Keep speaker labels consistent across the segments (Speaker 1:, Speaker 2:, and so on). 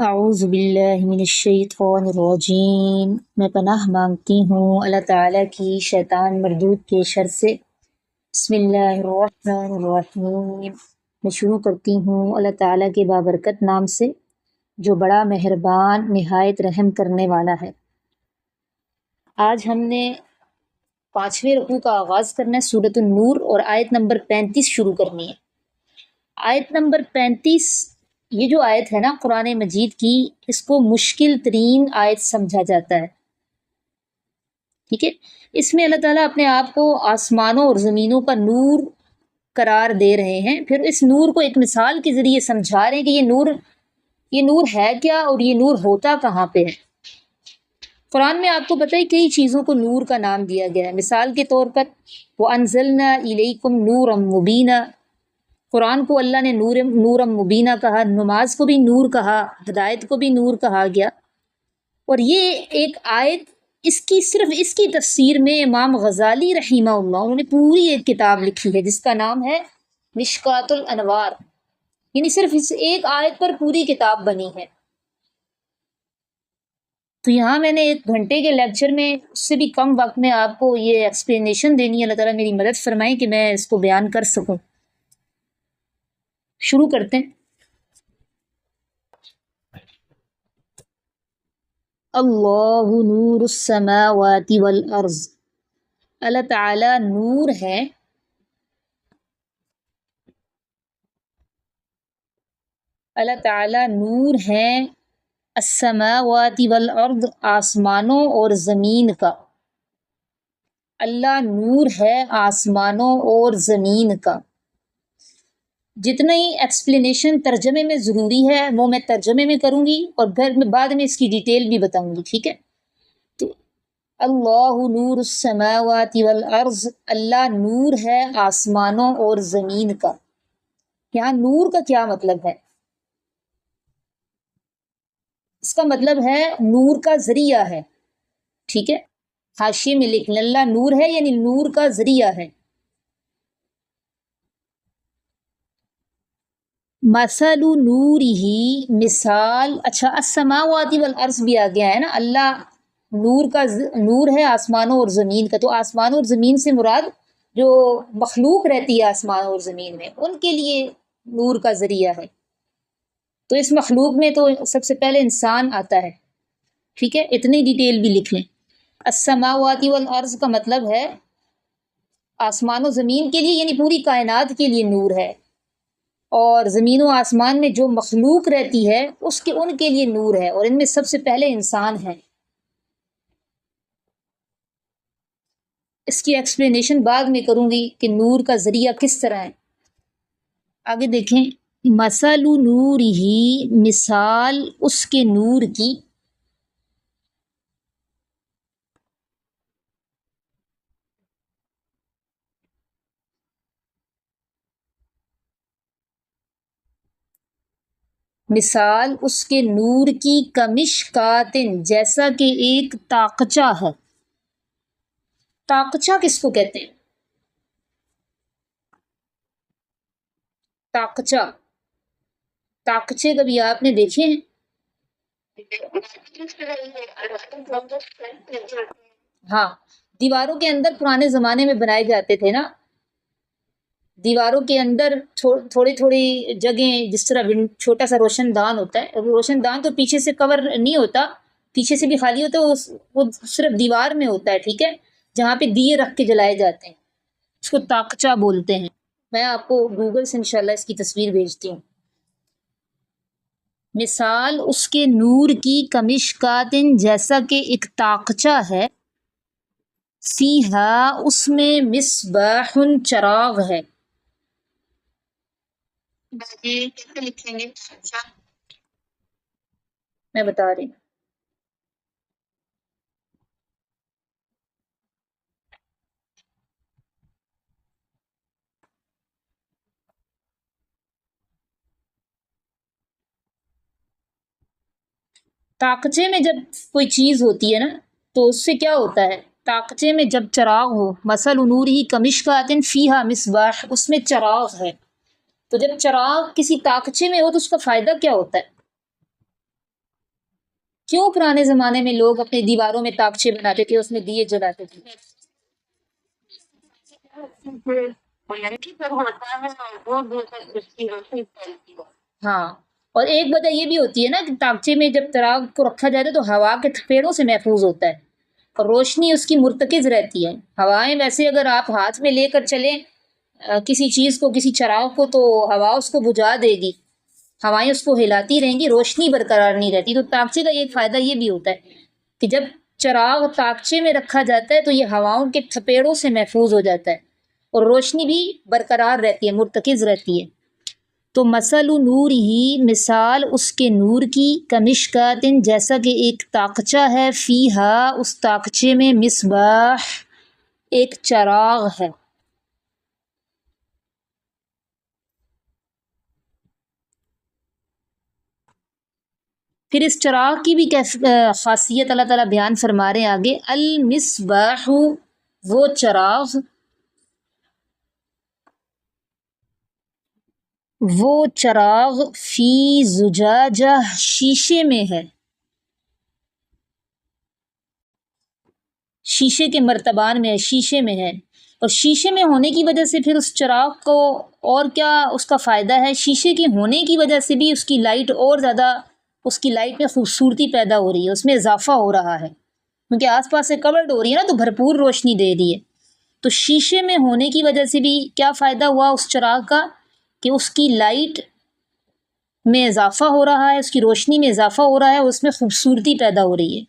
Speaker 1: اعوذ باللہ من الشیطان الرجیم، میں پناہ مانگتی ہوں اللہ تعالیٰ کی شیطان مردود کے شر سے۔ بسم اللہ الرحمن الرحیم، میں شروع کرتی ہوں اللہ تعالیٰ کے بابرکت نام سے جو بڑا مہربان نہایت رحم کرنے والا ہے۔ آج ہم نے 5ویں رکوع کا آغاز کرنا ہے، سورۃ النور، اور آیت نمبر 35 شروع کرنی ہے۔ آیت نمبر 35، یہ جو آیت ہے نا قرآن مجید کی، اس کو مشکل ترین آیت سمجھا جاتا ہے، ٹھیک ہے۔ اس میں اللہ تعالیٰ اپنے آپ کو آسمانوں اور زمینوں کا نور قرار دے رہے ہیں، پھر اس نور کو ایک مثال کے ذریعے سمجھا رہے ہیں کہ یہ نور ہے کیا اور یہ نور ہوتا کہاں پہ ہے۔ قرآن میں آپ کو پتہ ہے کئی چیزوں کو نور کا نام دیا گیا ہے۔ مثال کے طور پر وَأَنزَلْنَا إِلَيْكُمْ نُورًا مُبِينًا، قرآن کو اللہ نے نورًا مبینہ کہا، نماز کو بھی نور کہا، ہدایت کو بھی نور کہا گیا۔ اور یہ ایک آیت، صرف اس کی تفسیر میں امام غزالی رحمہ اللہ، انہوں نے پوری ایک کتاب لکھی ہے جس کا نام ہے مشکوٰۃ الانوار، یعنی صرف اس ایک آیت پر پوری کتاب بنی ہے۔ تو یہاں میں نے 1 گھنٹے کے لیکچر میں، اس سے بھی کم وقت میں آپ کو یہ ایکسپلینیشن دینی ہے۔ اللہ تعالیٰ میری مدد فرمائیں کہ میں اس کو بیان کر سکوں۔ شروع کرتے ہیں۔ اللہ نور السماوات والارض، اللہ تعالیٰ نور ہے، اللہ تعالیٰ نور ہے السماوات والارض، آسمانوں اور زمین کا۔ اللہ نور ہے آسمانوں اور زمین کا۔ جتنا ہی ایکسپلینیشن ترجمے میں ضروری ہے وہ میں ترجمے میں کروں گی، اور پھر میں بعد میں اس کی ڈیٹیل بھی بتاؤں گی، ٹھیک ہے۔ تو اللہ نور السماوات والارض، اللہ نور ہے آسمانوں اور زمین کا۔ یہاں نور کا کیا مطلب ہے؟ اس کا مطلب ہے نور کا ذریعہ ہے، ٹھیک ہے۔ حاشیے میں لکھ لیں، اللہ نور ہے یعنی نور کا ذریعہ ہے۔ مثل نورہ، مثال، اچھا السماوات والارض بھی آ گیا ہے نا، اللہ نور ہے آسمانوں اور زمین کا۔ تو آسمانوں اور زمین سے مراد جو مخلوق رہتی ہے آسمانوں اور زمین میں، ان کے لیے نور کا ذریعہ ہے۔ تو اس مخلوق میں تو سب سے پہلے انسان آتا ہے، ٹھیک ہے۔ اتنی ڈیٹیل بھی لکھ لیں۔ السماوات والارض کا مطلب ہے آسمان و زمین کے لیے، یعنی پوری کائنات کے لیے نور ہے، اور زمین و آسمان میں جو مخلوق رہتی ہے ان کے لیے نور ہے، اور ان میں سب سے پہلے انسان ہے۔ اس کی ایکسپلینیشن بعد میں کروں گی کہ نور کا ذریعہ کس طرح ہے۔ آگے دیکھیں، مثل نورہ، مثال اس کے نور کی، مثال اس کے نور کی کمشکات، جیسا کہ ایک تاقچہ ہے۔ تاقچہ کس کو کہتے ہیں؟ تاقچے کبھی آپ نے دیکھے ہیں؟ ہاں، دیواروں کے اندر پرانے زمانے میں بنائے جاتے تھے نا، دیواروں کے اندر تھوڑی تھوڑی جگہیں، جس طرح چھوٹا سا روشن دان ہوتا ہے، روشن دان تو پیچھے سے کور نہیں ہوتا، پیچھے سے بھی خالی ہوتا ہے، وہ صرف دیوار میں ہوتا ہے، ٹھیک ہے، جہاں پہ دیے رکھ کے جلائے جاتے ہیں، اس کو تاقچہ بولتے ہیں۔ میں آپ کو گوگل سے انشاءاللہ اس کی تصویر بھیجتی ہوں۔ مثال اس کے نور کی کمشکات، جیسا کہ ایک تاقچہ ہے، فیہا، اس میں مصباح، چراغ ہے۔ کیسے لکھیں گے؟ میں بتا رہی ہوں۔ تاقچے میں جب کوئی چیز ہوتی ہے نا، تو اس سے کیا ہوتا ہے؟ تاقچے میں جب چراغ ہو، مثل نورہ کمشکات فیہا مصباح، اس میں چراغ ہے، تو جب چراغ کسی تاقچے میں ہو تو اس کا فائدہ کیا ہوتا ہے؟ کیوں پرانے زمانے میں لوگ اپنے دیواروں میں تاکچے بناتے تھے، اس میں دیے جلاتے تھے؟ ہاں، اور ایک وجہ یہ بھی ہوتی ہے نا کہ تاکچے میں جب چراغ کو رکھا جاتا ہے تو ہوا کے تھپیڑوں سے محفوظ ہوتا ہے اور روشنی اس کی مرتکز رہتی ہے۔ ہوائیں ویسے اگر آپ ہاتھ میں لے کر چلیں کسی چیز کو، کسی چراغ کو، تو ہوا اس کو بجھا دے گی، ہوائیں اس کو ہلاتی رہیں گی، روشنی برقرار نہیں رہتی۔ تو تاکچے کا ایک فائدہ یہ بھی ہوتا ہے کہ جب چراغ تاکچے میں رکھا جاتا ہے تو یہ ہواؤں کے تھپیڑوں سے محفوظ ہو جاتا ہے اور روشنی بھی برقرار رہتی ہے، مرتکز رہتی ہے۔ تو مثل نور ہی، مثال اس کے نور کی، کمشکاتن، جیسا کہ ایک تاقچہ ہے، فیہا، اس تاقچے میں، مصباح، ایک چراغ ہے۔ پھر اس چراغ کی بھی خاصیت اللہ تعالیٰ بیان فرما رہے ہیں آگے، المصباح، وہ چراغ، وہ چراغ، فی زجاجہ، شیشے میں ہے، شیشے کے مرتبان میں ہے، شیشے میں ہے۔ اور شیشے میں ہونے کی وجہ سے پھر اس چراغ کو اور کیا اس کا فائدہ ہے؟ شیشے کے ہونے کی وجہ سے بھی اس کی لائٹ اور زیادہ، اس کی لائٹ میں خوبصورتی پیدا ہو رہی ہے، اس میں اضافہ ہو رہا ہے، کیونکہ آس پاس سے کورڈ ہو رہی ہے نا، تو بھرپور روشنی دے رہی ہے۔ تو شیشے میں ہونے کی وجہ سے بھی کیا فائدہ ہوا اس چراغ کا کہ اس کی لائٹ میں اضافہ ہو رہا ہے، اس کی روشنی میں اضافہ ہو رہا ہے، اس میں خوبصورتی پیدا ہو رہی ہے۔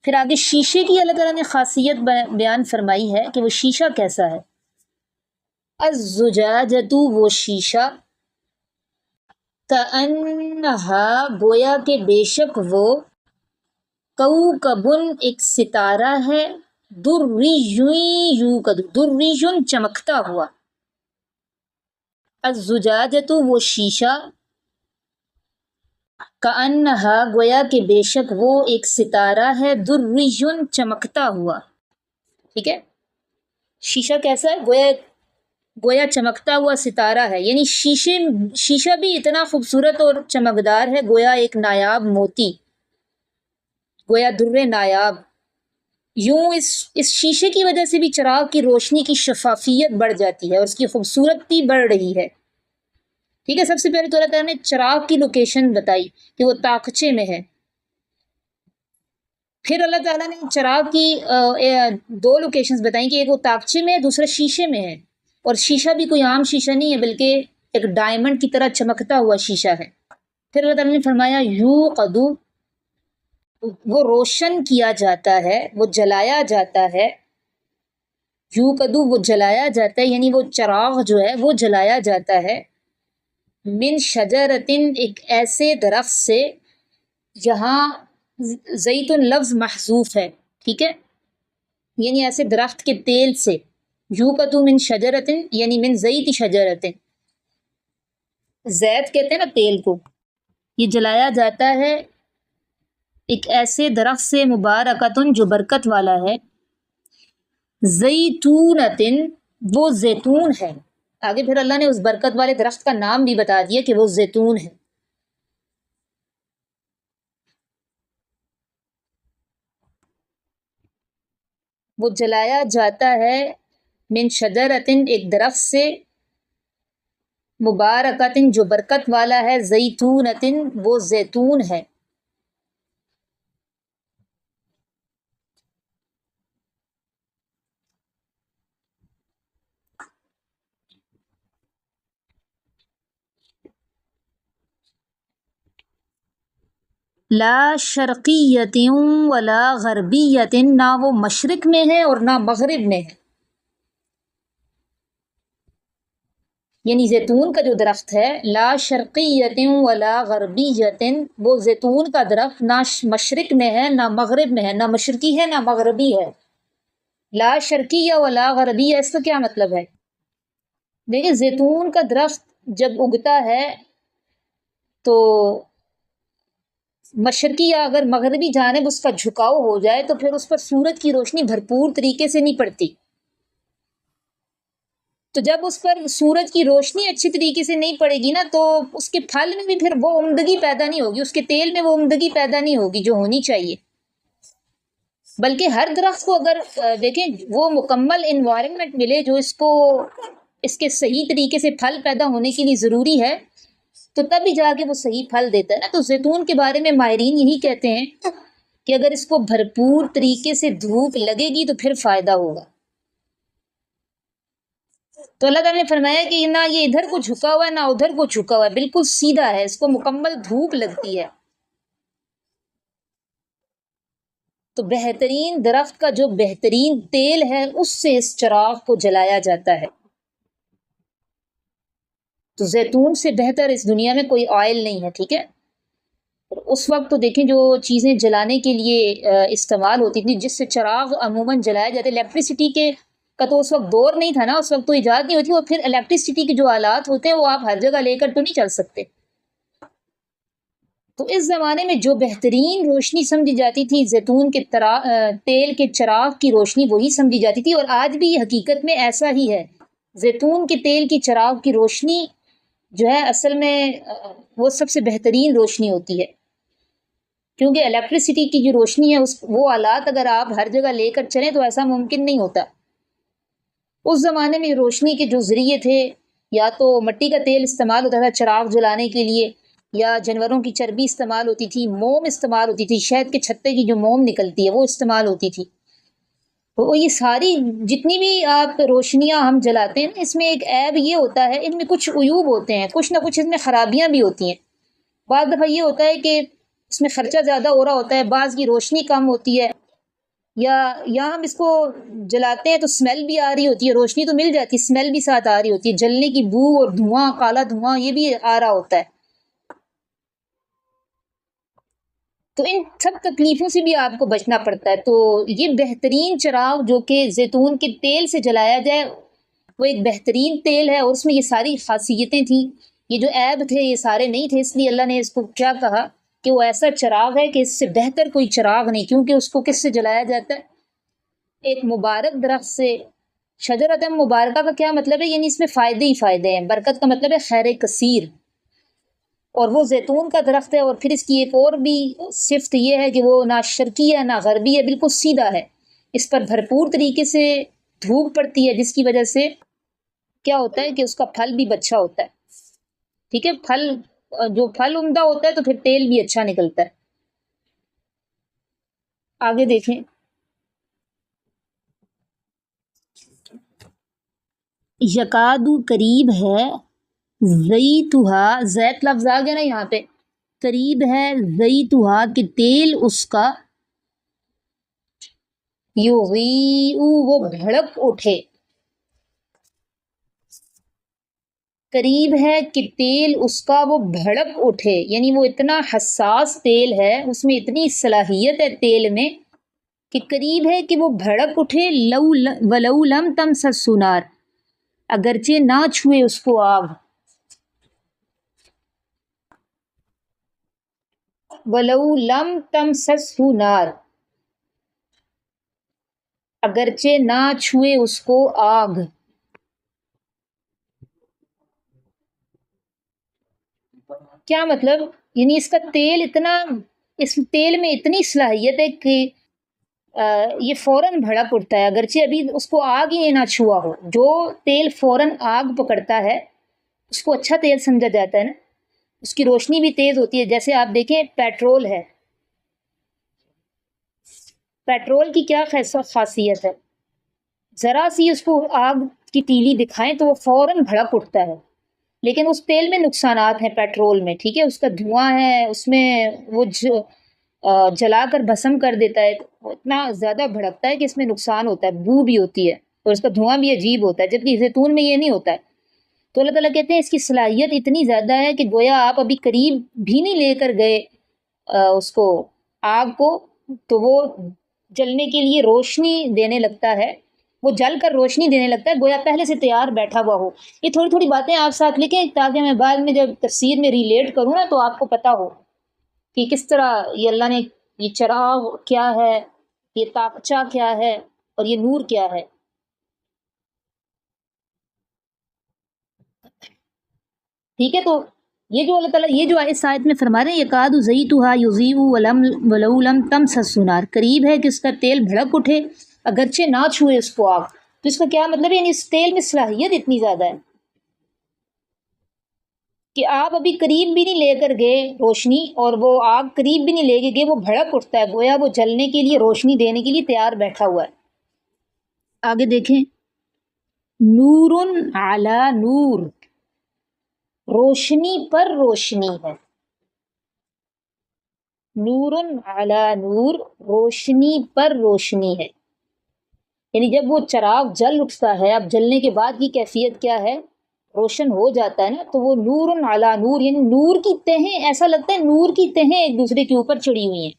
Speaker 1: پھر آگے شیشے کی اللہ تعالیٰ نے خاصیت بیان فرمائی ہے کہ وہ شیشہ کیسا ہے۔ الزجاجۃ، وہ شیشہ، کأنہا، گویا کہ بے شک وہ، کوکبن، ایک ستارہ ہے، دری، یوقد، دری، چمکتا ہوا، الزجاجۃ، وہ شیشہ، کأنہا، گویا کہ بے شک وہ ایک ستارہ ہے، دری، چمکتا ہوا، ٹھیک ہے۔ شیشہ کیسا ہے؟ گویا چمکتا ہوا ستارہ ہے، یعنی شیشہ بھی اتنا خوبصورت اور چمکدار ہے، گویا ایک نایاب موتی، گویا در نایاب۔ یوں اس شیشے کی وجہ سے بھی چراغ کی روشنی کی شفافیت بڑھ جاتی ہے اور اس کی خوبصورتی بڑھ رہی ہے، ٹھیک ہے۔ سب سے پہلے تو اللہ تعالیٰ نے چراغ کی لوکیشن بتائی کہ وہ تاقچے میں ہے، پھر اللہ تعالیٰ نے چراغ کی دو لوکیشنز بتائیں کہ ایک وہ تاقچے میں ہے، دوسرا شیشے میں ہے، اور شیشہ بھی کوئی عام شیشہ نہیں ہے بلکہ ایک ڈائمنڈ کی طرح چمکتا ہوا شیشہ ہے۔ پھر اللہ تعالیٰ نے فرمایا یوقد، وہ روشن کیا جاتا ہے، وہ جلایا جاتا ہے، یوقد، وہ جلایا جاتا ہے، یعنی وہ چراغ جو ہے وہ جلایا جاتا ہے، من شجرتن، ایک ایسے درخت سے، یہاں زیتون لفظ محذوف ہے، ٹھیک ہے، یعنی ایسے درخت کے تیل سے، یوقد من شجرتن، یعنی من زیت شجرتن، زیت کہتے ہیں نا تیل کو، یہ جلایا جاتا ہے ایک ایسے درخت سے، مبارکتن، جو برکت والا ہے، زیتونتن، وہ زیتون ہے۔ آگے پھر اللہ نے اس برکت والے درخت کا نام بھی بتا دیا کہ وہ زیتون ہے۔ وہ جلایا جاتا ہے من شجرتن، ایک درخت سے، مبارکتن، جو برکت والا ہے، زیتونتن، وہ زیتون ہے۔ لا شرقیت ولا غربیت، نہ وہ مشرق میں ہے اور نہ مغرب میں ہے، یعنی زیتون کا جو درخت ہے، لا شرقیت ولا غربیت، وہ زیتون کا درخت نہ مشرق میں ہے نہ مغرب میں ہے، نہ مشرقی ہے نہ مغربی ہے۔ لا شرقیہ ولا غربیہ، اس کا کیا مطلب ہے؟ دیکھیں، زیتون کا درخت جب اگتا ہے تو مشرقی یا اگر مغربی جانب اس کا جھکاؤ ہو جائے تو پھر اس پر سورج کی روشنی بھرپور طریقے سے نہیں پڑتی، تو جب اس پر سورج کی روشنی اچھی طریقے سے نہیں پڑے گی نا تو اس کے پھل میں بھی پھر وہ عمدگی پیدا نہیں ہوگی، اس کے تیل میں وہ عمدگی پیدا نہیں ہوگی جو ہونی چاہیے۔ بلکہ ہر درخت کو اگر دیکھیں وہ مکمل انوائرمنٹ ملے جو اس کو اس کے صحیح طریقے سے پھل پیدا ہونے کے لیے ضروری ہے، تو تب ہی جا کے وہ صحیح پھل دیتا ہے نا۔ تو زیتون کے بارے میں ماہرین یہی کہتے ہیں کہ اگر اس کو بھرپور طریقے سے دھوپ لگے گی تو پھر فائدہ ہوگا۔ تو اللہ تعالیٰ نے فرمایا کہ نہ یہ ادھر کو جھکا ہوا ہے نہ ادھر کو جھکا ہوا ہے، بالکل سیدھا ہے، اس کو مکمل دھوپ لگتی ہے۔ تو بہترین درخت کا جو بہترین تیل ہے اس سے اس چراغ کو جلایا جاتا ہے۔ تو زیتون سے بہتر اس دنیا میں کوئی آئل نہیں ہے، ٹھیک ہے۔ اس وقت تو دیکھیں جو چیزیں جلانے کے لیے استعمال ہوتی تھی، جس سے چراغ عموماً جلایا جاتے، الیکٹریسٹی کے کا تو اس وقت دور نہیں تھا نا، اس وقت تو ایجاد نہیں ہوتی، اور پھر الیکٹریسٹی کے جو آلات ہوتے ہیں وہ آپ ہر جگہ لے کر تو نہیں چل سکتے۔ تو اس زمانے میں جو بہترین روشنی سمجھی جاتی تھی زیتون کے تیل کے چراغ کی روشنی، وہی سمجھی جاتی تھی، اور آج بھی حقیقت میں ایسا ہی ہے۔ زیتون کے تیل کی چراغ کی روشنی جو ہے اصل میں وہ سب سے بہترین روشنی ہوتی ہے، کیونکہ الیکٹریسٹی کی جو روشنی ہے وہ آلات اگر آپ ہر جگہ لے کر چلیں تو ایسا ممکن نہیں ہوتا۔ اس زمانے میں روشنی کے جو ذریعے تھے، یا تو مٹی کا تیل استعمال ہوتا تھا چراغ جلانے کے لیے، یا جانوروں کی چربی استعمال ہوتی تھی، موم استعمال ہوتی تھی، شہد کے چھتے کی جو موم نکلتی ہے وہ استعمال ہوتی تھی۔ تو یہ ساری جتنی بھی آپ روشنیاں ہم جلاتے ہیں، اس میں ایک عیب یہ ہوتا ہے، ان میں کچھ عیوب ہوتے ہیں، کچھ نہ کچھ اس میں خرابیاں بھی ہوتی ہیں۔ بعض دفعہ یہ ہوتا ہے کہ اس میں خرچہ زیادہ ہو رہا ہوتا ہے، بعض کی روشنی کم ہوتی ہے، یا ہم اس کو جلاتے ہیں تو اسمیل بھی آ رہی ہوتی ہے، روشنی تو مل جاتی ہے، اسمیل بھی ساتھ آ رہی ہوتی ہے، جلنے کی بو اور دھواں، کالا دھواں یہ بھی آ رہا ہوتا ہے۔ تو ان سب تکلیفوں سے بھی آپ کو بچنا پڑتا ہے۔ تو یہ بہترین چراغ جو کہ زیتون کے تیل سے جلایا جائے وہ ایک بہترین تیل ہے، اور اس میں یہ ساری خاصیتیں تھیں، یہ جو عیب تھے یہ سارے نہیں تھے، اس لیے اللہ نے اس کو کیا کہا کہ وہ ایسا چراغ ہے کہ اس سے بہتر کوئی چراغ نہیں، کیونکہ اس کو کس سے جلایا جاتا ہے؟ ایک مبارک درخت سے۔ شجرۃ مبارکہ کا کیا مطلب ہے؟ یعنی اس میں فائدے ہی فائدے ہیں، برکت کا مطلب ہے خیر کثیر، اور وہ زیتون کا درخت ہے، اور پھر اس کی ایک اور بھی صفت یہ ہے کہ وہ نہ شرقی ہے نہ غربی ہے، بالکل سیدھا ہے، اس پر بھرپور طریقے سے دھوپ پڑتی ہے، جس کی وجہ سے کیا ہوتا ہے کہ اس کا پھل بھی اچھا ہوتا ہے، ٹھیک ہے۔ جو پھل عمدہ ہوتا ہے تو پھر تیل بھی اچھا نکلتا ہے۔ آگے دیکھیں، یکادو قریب ہے، زیتھا، زیت لفظ آ گیا نا یہاں پہ، قریب ہے زیتھا کہ تیل اس کا، یضیء وہ بھڑک اٹھے، قریب ہے کہ تیل اس کا وہ بھڑک اٹھے، یعنی وہ اتنا حساس تیل ہے، اس میں اتنی صلاحیت ہے تیل میں کہ قریب ہے کہ وہ بھڑک اٹھے، ولو لم تمسسہ نار، اگرچہ نہ چھوئے اس کو آگ، ولو لم تمسسہ نار، اگرچہ نہ چھوئے اس کو آگ۔ کیا مطلب؟ یعنی اس کا تیل اتنا، اس تیل میں اتنی صلاحیت ہے کہ یہ فوراً بھڑک اٹھتا ہے، اگرچہ ابھی اس کو آگ ہی نہ چھوا ہو۔ جو تیل فوراً آگ پکڑتا ہے اس کو اچھا تیل سمجھا جاتا ہے نا، اس کی روشنی بھی تیز ہوتی ہے۔ جیسے آپ دیکھیں پیٹرول ہے، پیٹرول کی کیا خاصیت ہے؟ ذرا سی اس کو آگ کی تیلی دکھائیں تو وہ فوراً بھڑک اٹھتا ہے، لیکن اس تیل میں نقصانات ہیں پیٹرول میں، ٹھیک ہے، اس کا دھواں ہے، اس میں وہ جلا کر بھسم کر دیتا ہے، وہ اتنا زیادہ بھڑکتا ہے کہ اس میں نقصان ہوتا ہے، بو بھی ہوتی ہے، اور اس کا دھواں بھی عجیب ہوتا ہے، جبکہ زیتون میں یہ نہیں ہوتا ہے۔ تو اللہ تعالیٰ کہتے ہیں اس کی صلاحیت اتنی زیادہ ہے کہ گویا آپ ابھی قریب بھی نہیں لے کر گئے اس کو، آگ کو، تو وہ جلنے کے لیے روشنی دینے لگتا ہے، وہ جل کر روشنی دینے لگتا ہے، گویا پہلے سے تیار بیٹھا ہوا ہو۔ یہ تھوڑی تھوڑی باتیں آپ ساتھ لکھیں تاکہ میں بعد میں جب تفسیر میں ریلیٹ کروں نا تو آپ کو پتا ہو کہ کس طرح یہ اللہ نے، یہ چراغ کیا ہے، یہ تاقچہ کیا ہے، اور یہ نور کیا ہے۔ ٹھیک ہے، تو یہ جو اللہ تعالیٰ یہ جو اس آیت میں فرما رہے ہیں یکاد زیتھا یضیء ولو لم تمسس نار، قریب ہے کہ اس کا تیل بھڑک اٹھے اگرچہ نہ چھوئے اس کو آگ. تو اس کا کیا مطلب ہے؟ یعنی اس تیل میں صلاحیت اتنی زیادہ ہے کہ آپ ابھی قریب بھی نہیں لے کر گئے روشنی، اور وہ آگ قریب بھی نہیں لے کے گئے، وہ بھڑک اٹھتا ہے، گویا وہ جلنے کے لیے، روشنی دینے کے لیے تیار بیٹھا ہوا ہے. آگے دیکھیں، نور علی نور، روشنی پر روشنی ہے. نور علی نور، روشنی پر روشنی ہے. یعنی جب وہ چراغ جل اٹھتا ہے، اب جلنے کے بعد کی کیفیت کیا ہے؟ روشن ہو جاتا ہے نا، تو وہ نور علی نور، یعنی نور کی تہیں، ایسا لگتا ہے نور کی تہیں ایک دوسرے کے اوپر چڑھی ہوئی ہیں،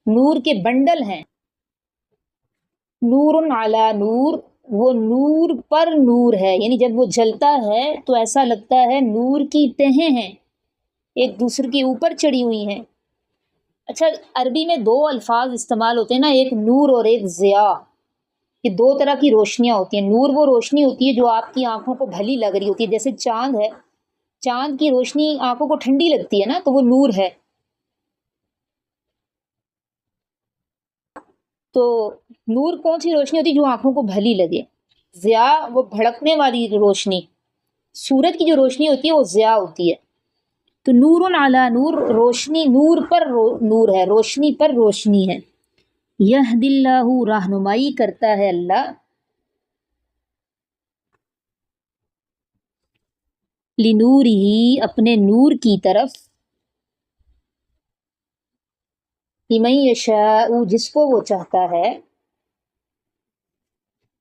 Speaker 1: نور کے بنڈل ہیں. نور علی نور، وہ نور پر نور ہے، یعنی جب وہ جلتا ہے تو ایسا لگتا ہے نور کی تہیں ہیں ایک دوسرے کے اوپر چڑھی ہوئی ہیں. اچھا، عربی میں دو الفاظ استعمال ہوتے ہیں نا، ایک نور اور ایک ضیاء. یہ دو طرح کی روشنیاں ہوتی ہیں. نور وہ روشنی ہوتی ہے جو آپ کی آنکھوں کو بھلی لگ رہی ہوتی ہے، جیسے چاند ہے، چاند کی روشنی آنکھوں کو ٹھنڈی لگتی ہے نا، تو وہ نور ہے. تو نور کون سی روشنی ہوتی ہے؟ جو آنکھوں کو بھلی لگے. ضیاء وہ بھڑکنے والی روشنی، سورج کی جو روشنی ہوتی ہے وہ ضیاء ہوتی ہے. تو نور علی نور، روشنی نور پر نور ہے، روشنی پر روشنی ہے. یہدی اللہ، رہنمائی کرتا ہے اللہ، لنورہ، اپنے نور کی طرف، لمن یشاء، جس کو وہ چاہتا ہے.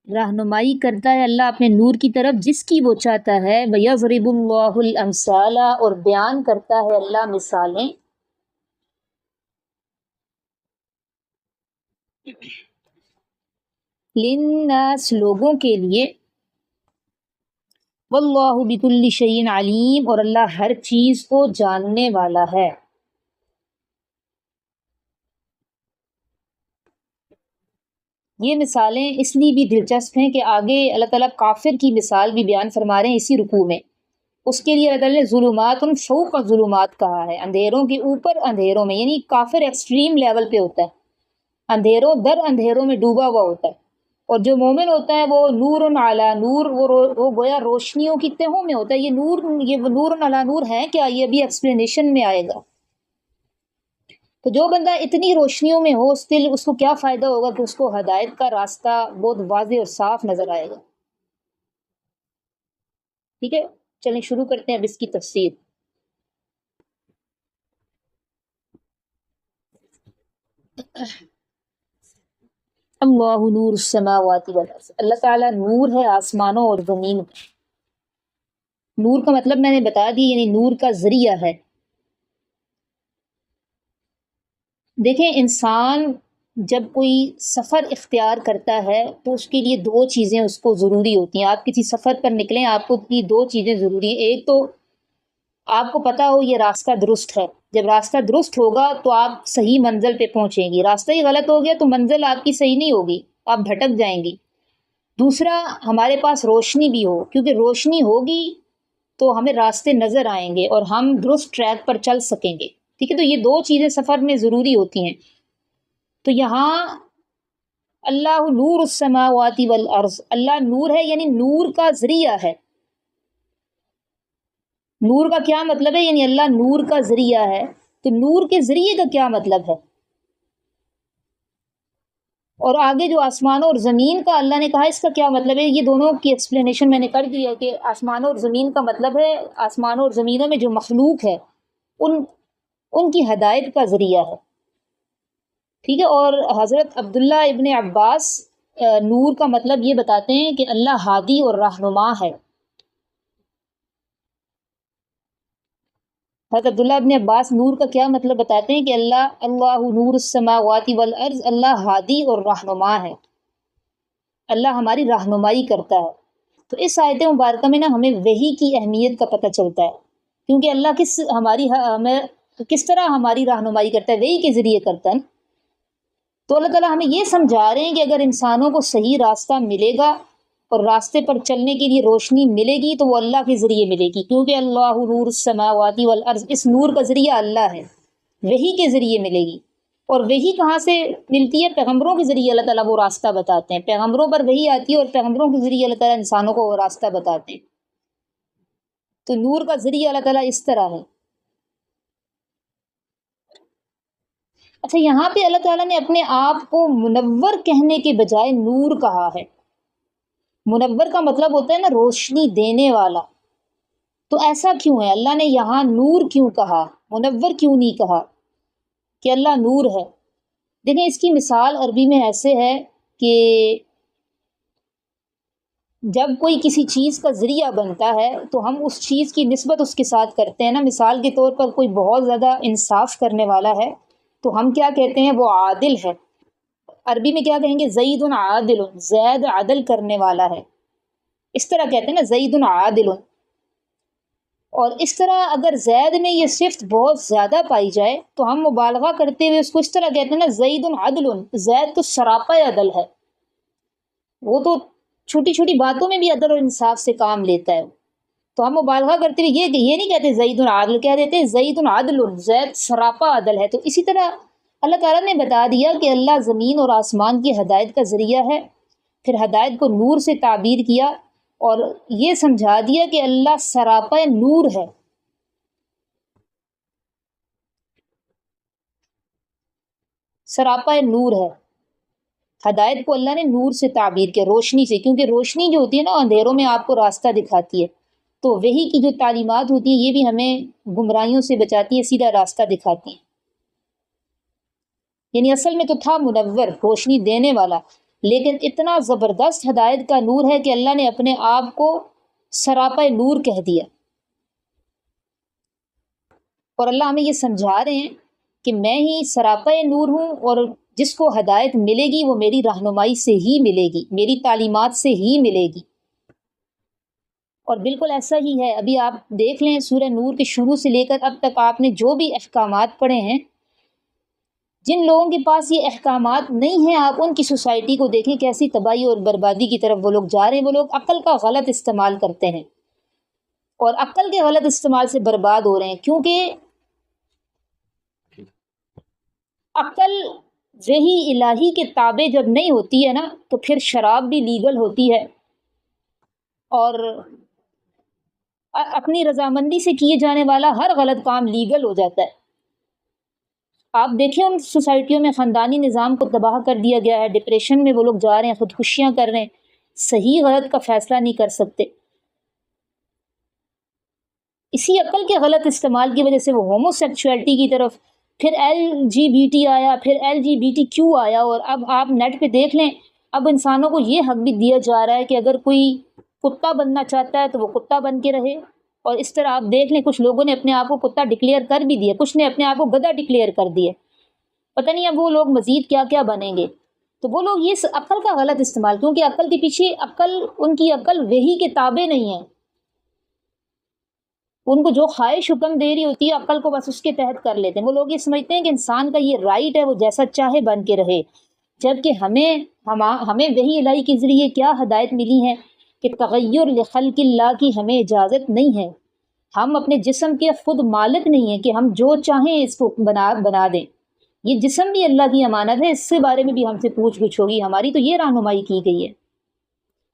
Speaker 1: رہنمائی کرتا ہے اللہ اپنے نور کی طرف جس کی وہ چاہتا ہے. وَيَضْرِبُ اللَّهُ الْأَمْثَالَ، اور بیان کرتا ہے اللہ مثالیں. لِلنَّاسِ، لوگوں کے لیے. وَاللَّهُ بِكُلِّ شَيْءٍ عَلِيمٌ، اور اللہ ہر چیز کو جاننے والا ہے. یہ مثالیں اس لیے بھی دلچسپ ہیں کہ آگے اللہ تعالیٰ کافر کی مثال بھی بیان فرما رہے ہیں اسی رکوع میں. اس کے لیے اللہ تعالیٰ نے ظلمات فوق ظلمات کہا ہے، اندھیروں کے اوپر اندھیروں میں، یعنی کافر ایکسٹریم لیول پہ ہوتا ہے، اندھیروں در اندھیروں میں ڈوبا ہوا ہوتا ہے. اور جو مومن ہوتا ہے وہ نور علی نور، وہ گویا روشنیوں کی تہوں میں ہوتا ہے. یہ نور علی نور ہے کیا؟ یہ ابھی ایکسپلینیشن میں آئے گا. تو جو بندہ اتنی روشنیوں میں ہو، اسٹل اس کو کیا فائدہ ہوگا کہ اس کو ہدایت کا راستہ بہت واضح اور صاف نظر آئے گا. ٹھیک ہے، چلیں شروع کرتے ہیں اب اس کی تفسیر. اللہ نور السماوات والارض، اللہ تعالیٰ نور ہے آسمانوں اور زمین کا. نور کا مطلب میں نے بتا دی، یعنی نور کا ذریعہ ہے. دیکھیں، انسان جب کوئی سفر اختیار کرتا ہے تو اس کے لیے دو چیزیں اس کو ضروری ہوتی ہیں. آپ کسی سفر پر نکلیں، آپ کو کی دو چیزیں ضروری ہیں. ایک تو آپ کو پتا ہو یہ راستہ درست ہے. جب راستہ درست ہوگا تو آپ صحیح منزل پہ پہنچیں گی. راستہ ہی غلط ہو گیا تو منزل آپ کی صحیح نہیں ہوگی، آپ بھٹک جائیں گی. دوسرا، ہمارے پاس روشنی بھی ہو، کیونکہ روشنی ہوگی تو ہمیں راستے نظر آئیں گے اور ہم درست ٹریک پر چل سکیں گے. ٹھیک ہے، تو یہ دو چیزیں سفر میں ضروری ہوتی ہیں. تو یہاں اللہ نور السماوات والارض، اللہ نور ہے یعنی نور کا ذریعہ ہے. نور کا کیا مطلب ہے؟ یعنی اللہ نور کا ذریعہ ہے. تو نور کے ذریعے کا کیا مطلب ہے؟ اور آگے جو آسمانوں اور زمین کا اللہ نے کہا، اس کا کیا مطلب ہے؟ یہ دونوں کی ایکسپلینیشن میں نے کر دی ہے کہ آسمانوں اور زمین کا مطلب ہے آسمانوں اور زمینوں میں جو مخلوق ہے ان کی ہدایت کا ذریعہ ہے. ٹھیک ہے، اور حضرت عبداللہ ابن عباس نور کا مطلب یہ بتاتے ہیں کہ اللہ ہادی اور رہنما ہے. حضرت عبداللہ ابن عباس نور کا کیا مطلب بتاتے ہیں کہ اللہ نور السماوات والارض، اللہ ہادی اور رہنما ہے، اللہ ہماری رہنمائی کرتا ہے. تو اس آیت مبارکہ میں نا ہمیں وحی کی اہمیت کا پتہ چلتا ہے، کیونکہ اللہ ہمیں کس طرح ہماری رہنمائی کرتا ہے؟ وحی کے ذریعے کرتا ہے. تو اللہ تعالیٰ ہمیں یہ سمجھا رہے ہیں کہ اگر انسانوں کو صحیح راستہ ملے گا اور راستے پر چلنے کے لیے روشنی ملے گی تو وہ اللہ کے ذریعے ملے گی، کیونکہ اللہ نور السماوات والارض، اس نور کا ذریعہ اللہ ہے، وہی کے ذریعے ملے گی۔ اور وہی کہاں سے ملتی ہے؟ پیغمبروں کے ذریعے اللہ تعالیٰ وہ راستہ بتاتے ہیں، پیغمبروں پر وہی آتی ہے اور پیغمبروں کے ذریعے اللہ تعالیٰ انسانوں کو وہ راستہ بتاتے ہیں۔ تو نور کا ذریعہ اللہ تعالیٰ اس طرح ہے۔ اچھا، یہاں پہ اللہ تعالیٰ نے اپنے آپ کو منور کہنے کے بجائے نور کہا ہے۔ منور کا مطلب ہوتا ہے نا روشنی دینے والا، تو ایسا کیوں ہے؟ اللہ نے یہاں نور کیوں کہا، منور کیوں نہیں کہا کہ اللہ نور ہے؟ دیکھیں، اس کی مثال عربی میں ایسے ہے کہ جب کوئی کسی چیز کا ذریعہ بنتا ہے تو ہم اس چیز کی نسبت اس کے ساتھ کرتے ہیں نا۔ مثال کے طور پر کوئی بہت زیادہ انصاف کرنے والا ہے تو ہم کیا کہتے ہیں؟ وہ عادل ہے۔ عربی میں کیا کہیں گے؟ زید عادل، زید عدل کرنے والا ہے، اس طرح کہتے ہیں نا، زید عادل۔ اور اس طرح اگر زید میں یہ صفت بہت زیادہ پائی جائے تو ہم مبالغہ کرتے ہوئے اس کو اس طرح کہتے ہیں نا، زید عدل، زید تو سراپا عدل ہے، وہ تو چھوٹی چھوٹی باتوں میں بھی عدل اور انصاف سے کام لیتا ہے۔ تو ہم مبالغہ کرتے ہوئے یہ نہیں کہتے زید عادل، کہہ دیتے ہیں زید عدل، زید سراپا عدل ہے۔ تو اسی طرح اللہ تعالیٰ نے بتا دیا کہ اللہ زمین اور آسمان کی ہدایت کا ذریعہ ہے، پھر ہدایت کو نور سے تعبیر کیا اور یہ سمجھا دیا کہ اللہ سراپا نور ہے۔ سراپا نور ہے، ہدایت کو اللہ نے نور سے تعبیر کیا، روشنی سے، کیونکہ روشنی جو ہوتی ہے نا اندھیروں میں آپ کو راستہ دکھاتی ہے، تو وہی کی جو تعلیمات ہوتی ہیں یہ بھی ہمیں گمراہیوں سے بچاتی ہے، سیدھا راستہ دکھاتی ہیں۔ یعنی اصل میں تو تھا منور، روشنی دینے والا، لیکن اتنا زبردست ہدایت کا نور ہے کہ اللہ نے اپنے آپ کو سراپا نور کہہ دیا۔ اور اللہ ہمیں یہ سمجھا رہے ہیں کہ میں ہی سراپا نور ہوں، اور جس کو ہدایت ملے گی وہ میری رہنمائی سے ہی ملے گی، میری تعلیمات سے ہی ملے گی۔ اور بالکل ایسا ہی ہے، ابھی آپ دیکھ لیں سورہ نور کے شروع سے لے کر اب تک آپ نے جو بھی احکامات پڑھے ہیں، جن لوگوں کے پاس یہ احکامات نہیں ہیں آپ ان کی سوسائٹی کو دیکھیں کیسی تباہی اور بربادی کی طرف وہ لوگ جا رہے ہیں۔ وہ لوگ عقل کا غلط استعمال کرتے ہیں اور عقل کے غلط استعمال سے برباد ہو رہے ہیں، کیونکہ عقل وحی الہی کے تابع جب نہیں ہوتی ہے نا تو پھر شراب بھی لیگل ہوتی ہے اور اپنی رضامندی سے کیے جانے والا ہر غلط کام لیگل ہو جاتا ہے۔ آپ دیکھیں ان سوسائٹیوں میں خاندانی نظام کو تباہ کر دیا گیا ہے، ڈپریشن میں وہ لوگ جا رہے ہیں، خودکشیاں کر رہے ہیں، صحیح غلط کا فیصلہ نہیں کر سکتے۔ اسی عقل کے غلط استعمال کی وجہ سے وہ ہومو سیکچوئلٹی کی طرف، پھر LGBT آیا، پھر LGBTQ آیا، اور اب آپ نیٹ پہ دیکھ لیں اب انسانوں کو یہ حق بھی دیا جا رہا ہے کہ اگر کوئی کتا بننا چاہتا ہے تو وہ کتا بن کے رہے۔ اور اس طرح آپ دیکھ لیں کچھ لوگوں نے اپنے آپ کو کتا ڈکلیئر کر بھی دیا، کچھ نے اپنے آپ کو گدھا ڈکلیئر کر دیا، پتہ نہیں اب وہ لوگ مزید کیا کیا بنیں گے۔ تو وہ لوگ یہ عقل کا غلط استعمال، کیونکہ عقل کے پیچھے ان کی عقل وحی کے تابع نہیں ہے، ان کو جو خواہش حکم دے رہی ہوتی ہے عقل کو بس اس کے تحت کر لیتے ہیں۔ وہ لوگ یہ سمجھتے ہیں کہ انسان کا یہ رائٹ ہے وہ جیسا چاہے بن کے رہے، جبکہ ہمیں وحی الہی کے ذریعے کیا ہدایت ملی ہے کہ تغیر لخلق اللہ کی ہمیں اجازت نہیں ہے، ہم اپنے جسم کے خود مالک نہیں ہیں کہ ہم جو چاہیں اس کو بنا دیں۔ یہ جسم بھی اللہ کی امانت ہے، اس سے بارے میں بھی ہم سے پوچھ گچھ ہوگی، ہماری تو یہ رہنمائی کی گئی ہے،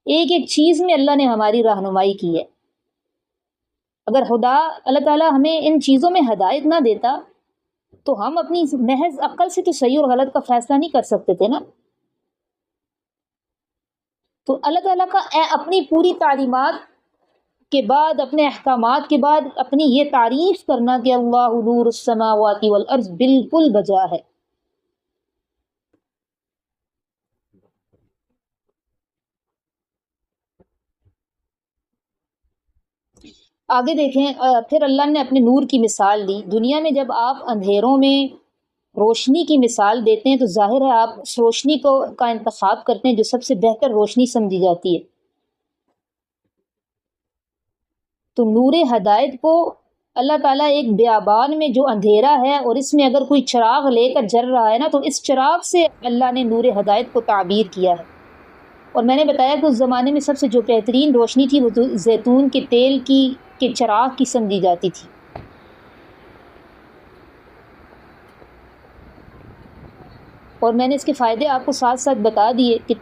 Speaker 1: ایک ایک چیز میں اللہ نے ہماری رہنمائی کی ہے۔ اگر خدا اللہ تعالیٰ ہمیں ان چیزوں میں ہدایت نہ دیتا تو ہم اپنی محض عقل سے تو صحیح اور غلط کا فیصلہ نہیں کر سکتے تھے نا۔ تو اللہ تعالیٰ کا اپنی پوری تعلیمات کے بعد، اپنے احکامات کے بعد اپنی یہ تعریف کرنا کہ اللہ نور السماوات والارض بالکل بجا ہے۔ آگے دیکھیں، پھر اللہ نے اپنے نور کی مثال دی۔ دنیا میں جب آپ اندھیروں میں روشنی کی مثال دیتے ہیں تو ظاہر ہے آپ اس روشنی کا انتخاب کرتے ہیں جو سب سے بہتر روشنی سمجھی جاتی ہے۔ تو نور ہدایت کو اللہ تعالیٰ ایک بیابان میں جو اندھیرا ہے اور اس میں اگر کوئی چراغ لے کر جل رہا ہے نا تو اس چراغ سے اللہ نے نور ہدایت کو تعبیر کیا ہے۔ اور میں نے بتایا کہ اس زمانے میں سب سے جو بہترین روشنی تھی وہ زیتون کے تیل کے چراغ کی سمجھی جاتی تھی۔ اور میں نے اس کے فائدے آپ کو ساتھ ساتھ بتا دیے کہ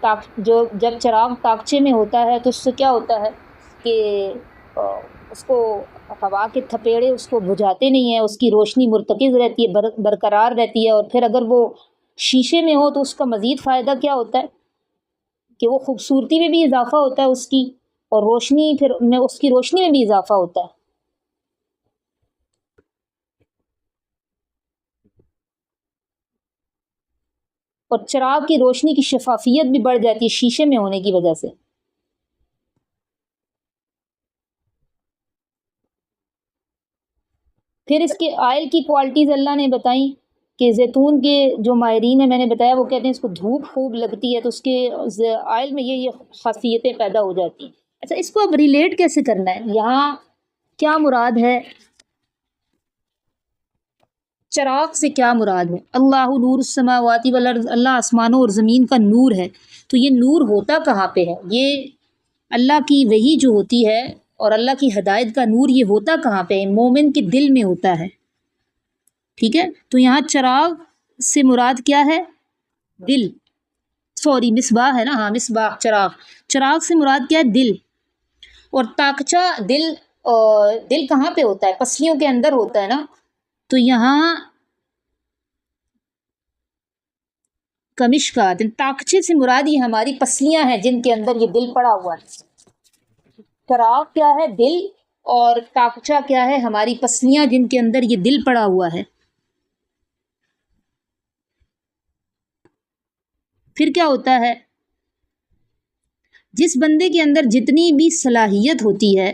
Speaker 1: جب چراغ طاقچے میں ہوتا ہے تو اس سے کیا ہوتا ہے کہ اس کو ہوا کے تھپیڑے اس کو بجھاتے نہیں ہیں، اس کی روشنی مرتکز رہتی ہے، برقرار رہتی ہے۔ اور پھر اگر وہ شیشے میں ہو تو اس کا مزید فائدہ کیا ہوتا ہے کہ وہ خوبصورتی میں بھی اضافہ ہوتا ہے اس کی، اور روشنی پھر اس کی روشنی میں بھی اضافہ ہوتا ہے۔ اور چراغ کی روشنی کی شفافیت بھی بڑھ جاتی ہے شیشے میں ہونے کی وجہ سے۔ پھر اس کے آئل کی کوالٹیز اللہ نے بتائیں کہ زیتون کے جو ماہرین ہیں، میں نے بتایا وہ کہتے ہیں اس کو دھوپ خوب لگتی ہے تو اس کے آئل میں یہ خاصیتیں پیدا ہو جاتی ہیں۔ اچھا، اس کو اب ریلیٹ کیسے کرنا ہے؟ یہاں کیا مراد ہے؟ چراغ سے کیا مراد ہے؟ اللہ نور السماوات والارض، اللہ آسمانوں اور زمین کا نور ہے۔ تو یہ نور ہوتا کہاں پہ ہے؟ یہ اللہ کی وحی جو ہوتی ہے اور اللہ کی ہدایت کا نور، یہ ہوتا کہاں پہ ہے؟ مومن کے دل میں ہوتا ہے، ٹھیک ہے؟ تو یہاں چراغ سے مراد کیا ہے؟ دل، سوری مصباح ہے نا، ہاں مصباح، چراغ سے مراد کیا ہے؟ دل۔ اور طاقچہ دل کہاں پہ ہوتا ہے؟ پسلیوں کے اندر ہوتا ہے نا۔ تو یہاں کمشکات، طاقچے سے مراد یہ ہماری پسلیاں ہیں جن کے اندر یہ دل پڑا ہوا ہے۔ چراغ کیا ہے؟ دل، اور طاقچہ کیا ہے؟ ہماری پسلیاں جن کے اندر یہ دل پڑا ہوا ہے۔ پھر کیا ہوتا ہے؟ جس بندے کے اندر جتنی بھی صلاحیت ہوتی ہے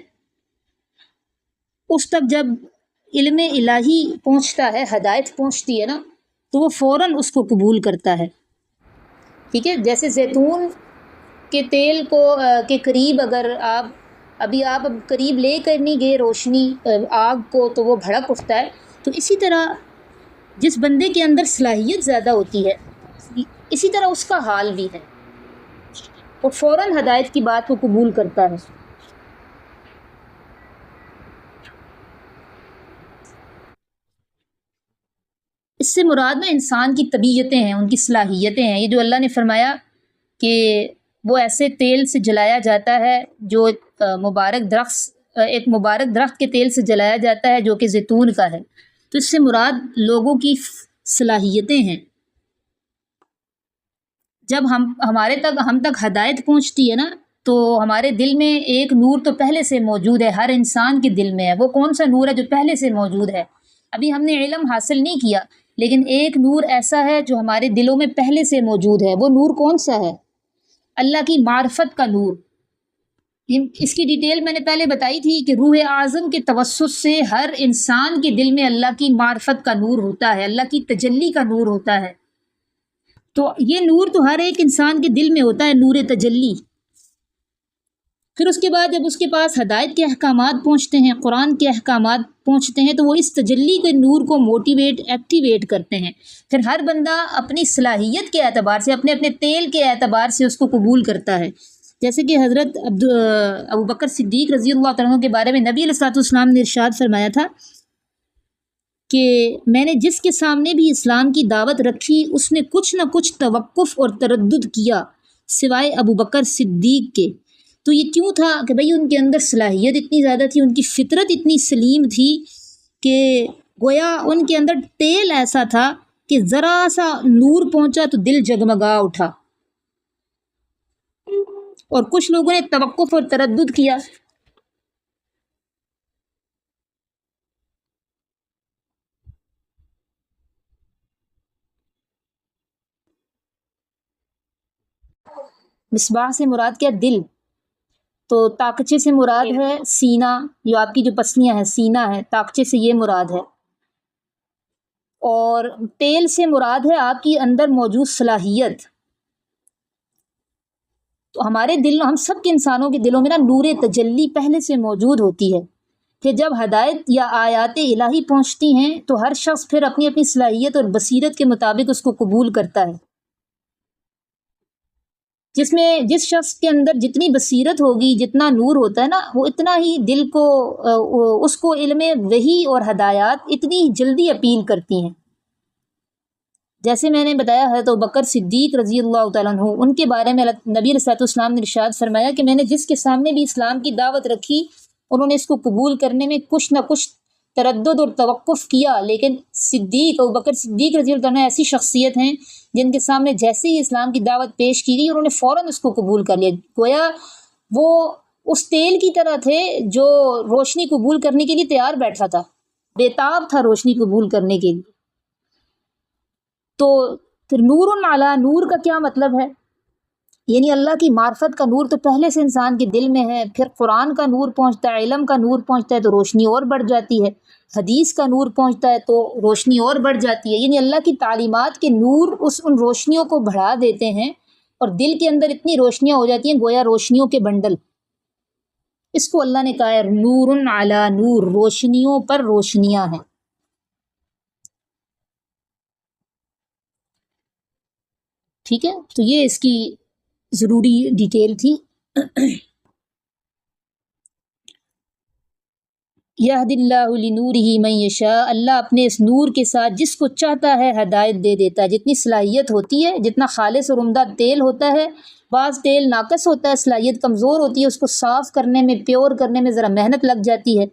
Speaker 1: اس تک جب علم الہی پہنچتا ہے، ہدایت پہنچتی ہے نا، تو وہ فوراً اس کو قبول کرتا ہے، ٹھیک ہے؟ جیسے زیتون کے تیل کے قریب اگر آپ قریب لے کر نہیں گئے روشنی آگ کو تو وہ بھڑک اٹھتا ہے، تو اسی طرح جس بندے کے اندر صلاحیت زیادہ ہوتی ہے اسی طرح اس کا حال بھی ہے، وہ فوراً ہدایت کی بات کو قبول کرتا ہے۔ اس سے مراد میں انسان کی طبیعتیں ہیں، ان کی صلاحیتیں ہیں۔ یہ جو اللہ نے فرمایا کہ وہ ایسے تیل سے جلایا جاتا ہے جو ایک مبارک درخت کے تیل سے جلایا جاتا ہے جو کہ زیتون کا ہے، تو اس سے مراد لوگوں کی صلاحیتیں ہیں۔ جب ہم تک ہدایت پہنچتی ہے نا تو ہمارے دل میں ایک نور تو پہلے سے موجود ہے، ہر انسان کے دل میں ہے۔ وہ کون سا نور ہے جو پہلے سے موجود ہے؟ ابھی ہم نے علم حاصل نہیں کیا، لیکن ایک نور ایسا ہے جو ہمارے دلوں میں پہلے سے موجود ہے۔ وہ نور کون سا ہے؟ اللہ کی معرفت کا نور۔ اس کی ڈیٹیل میں نے پہلے بتائی تھی کہ روح اعظم کے توسط سے ہر انسان کے دل میں اللہ کی معرفت کا نور ہوتا ہے، اللہ کی تجلی کا نور ہوتا ہے۔ تو یہ نور تو ہر ایک انسان کے دل میں ہوتا ہے، نور تجلی۔ پھر اس کے بعد جب اس کے پاس ہدایت کے احکامات پہنچتے ہیں، قرآن کے احکامات پہنچتے ہیں، تو وہ اس تجلی کے نور کو ایکٹیویٹ کرتے ہیں۔ پھر ہر بندہ اپنی صلاحیت کے اعتبار سے، اپنے تیل کے اعتبار سے اس کو قبول کرتا ہے۔ جیسے کہ حضرت ابو بکر صدیق رضی اللہ تعالیٰ عنہ کے بارے میں نبی علیہ السلام نے ارشاد فرمایا تھا کہ میں نے جس کے سامنے بھی اسلام کی دعوت رکھی اس نے کچھ نہ کچھ توقف اور تردد کیا سوائے ابو بکر صدیق کے۔ تو یہ کیوں تھا کہ بھئی ان کے اندر صلاحیت اتنی زیادہ تھی، ان کی فطرت اتنی سلیم تھی کہ گویا ان کے اندر تیل ایسا تھا کہ ذرا سا نور پہنچا تو دل جگمگا اٹھا۔ اور کچھ لوگوں نے توقف اور تردد کیا۔ مصباح سے مراد کیا؟ دل۔ تو طاقچے سے مراد ہے سینہ، جو آپ کی جو پسلیاں ہیں سینہ ہے، طاقچے سے یہ مراد ہے۔ اور تیل سے مراد ہے آپ کی اندر موجود صلاحیت۔ تو ہمارے دل، ہم سب کے انسانوں کے دلوں میں نا نور تجلی پہلے سے موجود ہوتی ہے کہ جب ہدایت یا آیات الہی پہنچتی ہیں تو ہر شخص پھر اپنی اپنی صلاحیت اور بصیرت کے مطابق اس کو قبول کرتا ہے۔ جس شخص کے اندر جتنی بصیرت ہوگی، جتنا نور ہوتا ہے نا، وہ اتنا ہی دل کو اس کو علم وحی اور ہدایات اتنی جلدی اپیل کرتی ہیں۔ جیسے میں نے بتایا حضرت ابوبکر صدیق رضی اللہ تعالیٰ عنہ، ان کے بارے میں نبی علیہ الصلوۃ والسلام نے ارشاد فرمایا کہ میں نے جس کے سامنے بھی اسلام کی دعوت رکھی، انہوں نے اس کو قبول کرنے میں کچھ نہ کچھ تردد اور توقف کیا، لیکن ابوبکر صدیق رضی اللہ عنہ ایسی شخصیت ہیں جن کے سامنے جیسے ہی اسلام کی دعوت پیش کی گئی، انہوں نے فوراً اس کو قبول کر لیا۔ گویا وہ اس تیل کی طرح تھے جو روشنی قبول کرنے کے لیے تیار بیٹھا تھا، بےتاب تھا روشنی قبول کرنے کے لیے۔ تو پھر نور علی نور کا کیا مطلب ہے؟ یعنی اللہ کی معرفت کا نور تو پہلے سے انسان کے دل میں ہے، پھر قرآن کا نور پہنچتا ہے، علم کا نور پہنچتا ہے تو روشنی اور بڑھ جاتی ہے، حدیث کا نور پہنچتا ہے تو روشنی اور بڑھ جاتی ہے۔ یعنی اللہ کی تعلیمات کے نور ان روشنیوں کو بڑھا دیتے ہیں اور دل کے اندر اتنی روشنیاں ہو جاتی ہیں گویا روشنیوں کے بنڈل۔ اس کو اللہ نے کہا ہے نور علی نور، روشنیوں پر روشنیاں ہیں۔ ٹھیک ہے، تو یہ اس کی ضروری ڈیٹیل تھی۔ یہد اللہ لنورہ من یشاء، اللہ اپنے اس نور کے ساتھ جس کو چاہتا ہے ہدایت دے دیتا ہے۔ جتنی صلاحیت ہوتی ہے، جتنا خالص اور عمدہ تیل ہوتا ہے، بعض تیل ناقص ہوتا ہے، صلاحیت کمزور ہوتی ہے، اس کو صاف کرنے میں، پیور کرنے میں ذرا محنت لگ جاتی ہے،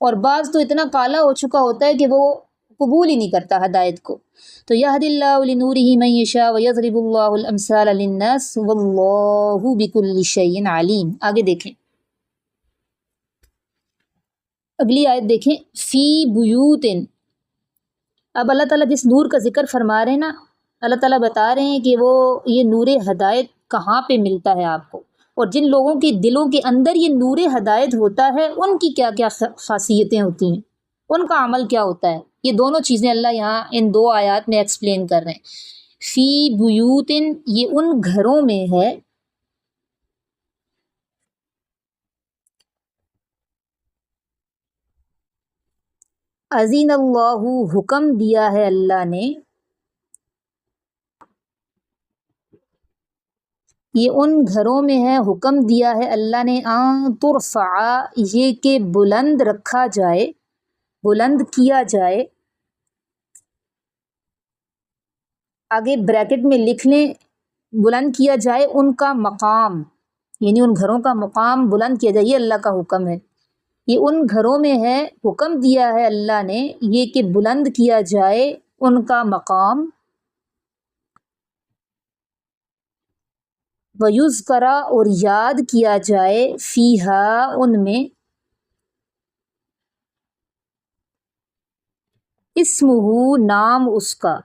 Speaker 1: اور بعض تو اتنا کالا ہو چکا ہوتا ہے کہ وہ قبول ہی نہیں کرتا ہدایت کو۔ تو یہد اللہ لنورہ من یشاء ویضرب اللہ الامثال للناس واللہ بکل شیء علیم۔ آگے دیکھیں، اگلی آیت دیکھیں، فی بیوت۔ اب اللہ تعالیٰ جس نور کا ذکر فرما رہے ہیں نا، اللہ تعالیٰ بتا رہے ہیں کہ وہ یہ نور ہدایت کہاں پہ ملتا ہے آپ کو، اور جن لوگوں کے دلوں کے اندر یہ نور ہدایت ہوتا ہے ان کی کیا کیا خاصیتیں ہوتی ہیں، ان کا عمل کیا ہوتا ہے۔ یہ دونوں چیزیں اللہ یہاں ان دو آیات میں ایکسپلین کر رہے ہیں۔ فی بیوت، یہ ان گھروں میں ہے، اذین اللہ، حکم دیا ہے اللہ نے، یہ ان گھروں میں ہے، حکم دیا ہے اللہ نے، ان ترفع، یہ کہ بلند رکھا جائے، بلند کیا جائے۔ آگے بریکٹ میں لکھ لیں، بلند کیا جائے ان کا مقام، یعنی ان گھروں کا مقام بلند کیا جائے، یہ اللہ کا حکم ہے۔ یہ ان گھروں میں ہے، حکم دیا ہے اللہ نے یہ کہ بلند کیا جائے ان کا مقام، وَيُذْكَرَ، اور یاد کیا جائے، فیہا، ان میں، اسمہ، نام اس کا،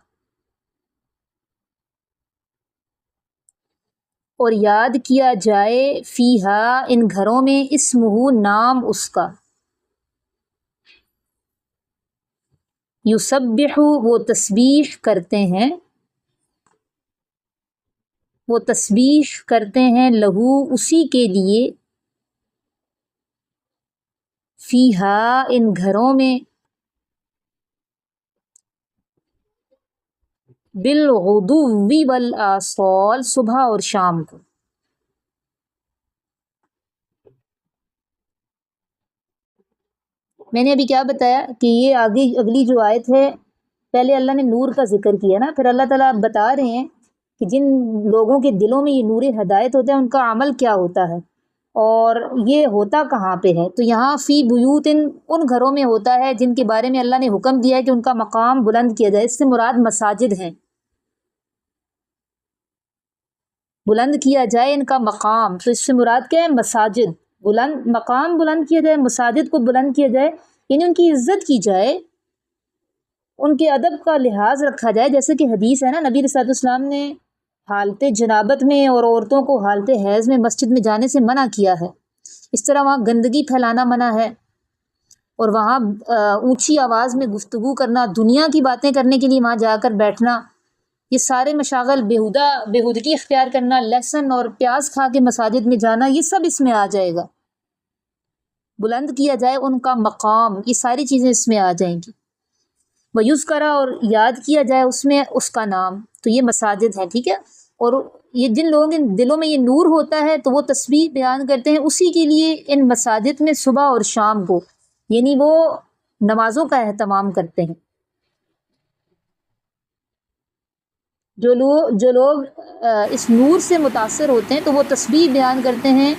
Speaker 1: اور یاد کیا جائے فیہا، ان گھروں میں، اسمہ، نام اس کا، یسبح، وہ تسبیح کرتے ہیں، وہ تسبیح کرتے ہیں، لہو، اسی کے لیے، فیہا، ان گھروں میں، بالغدو والآصال، صبح اور شام کو۔ میں نے ابھی کیا بتایا کہ یہ آگے اگلی جو آیت ہے، پہلے اللہ نے نور کا ذکر کیا نا، پھر اللہ تعالیٰ بتا رہے ہیں کہ جن لوگوں کے دلوں میں یہ نور ہدایت ہوتا ہے ان کا عمل کیا ہوتا ہے، اور یہ ہوتا کہاں پہ ہے۔ تو یہاں فی بیوت، ان گھروں میں ہوتا ہے جن کے بارے میں اللہ نے حکم دیا ہے کہ ان کا مقام بلند کیا جائے۔ اس سے مراد مساجد ہیں، بلند کیا جائے ان کا مقام، تو اس سے مراد کیا ہے؟ مساجد، بلند مقام بلند کیا جائے، مساجد کو بلند کیا جائے، یعنی ان کی عزت کی جائے، ان کے ادب کا لحاظ رکھا جائے۔ جیسے کہ حدیث ہے نا، نبی صلی اللہ علیہ وسلم نے حالت جنابت میں اور عورتوں کو حالت حیض میں مسجد میں جانے سے منع کیا ہے۔ اس طرح وہاں گندگی پھیلانا منع ہے، اور وہاں اونچی آواز میں گفتگو کرنا، دنیا کی باتیں کرنے کے لیے وہاں جا کر بیٹھنا، یہ سارے مشاغل، بےہودگی اختیار کرنا، لہسن اور پیاز کھا کے مساجد میں جانا، یہ سب اس میں آ جائے گا۔ بلند کیا جائے ان کا مقام، یہ ساری چیزیں اس میں آ جائیں گی۔ وَيُذْكَرَ، اور یاد کیا جائے اس میں اس کا نام، تو یہ مساجد ہے، ٹھیک ہے۔ اور یہ جن لوگوں کے دلوں میں یہ نور ہوتا ہے تو وہ تسبیح بیان کرتے ہیں اسی کے لیے ان مساجد میں صبح اور شام کو، یعنی وہ نمازوں کا اہتمام کرتے ہیں۔ جو لوگ اس نور سے متاثر ہوتے ہیں تو وہ تسبیح بیان کرتے ہیں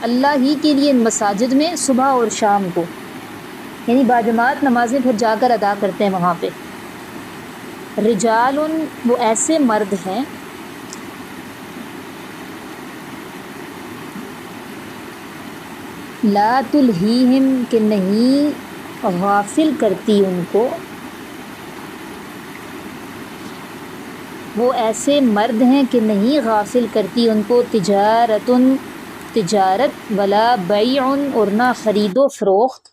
Speaker 1: اللہ ہی کے لیے ان مساجد میں صبح اور شام کو، یعنی باجماعت نمازیں پھر جا کر ادا کرتے ہیں وہاں پہ۔ رجال، وہ ایسے مرد ہیں، لا تلہیہم، کہ نہیں غافل کرتی ان کو، وہ ایسے مرد ہیں کہ نہیں غافل کرتی ان کو تجارت ولا بیع، اور نہ خرید و فروخت،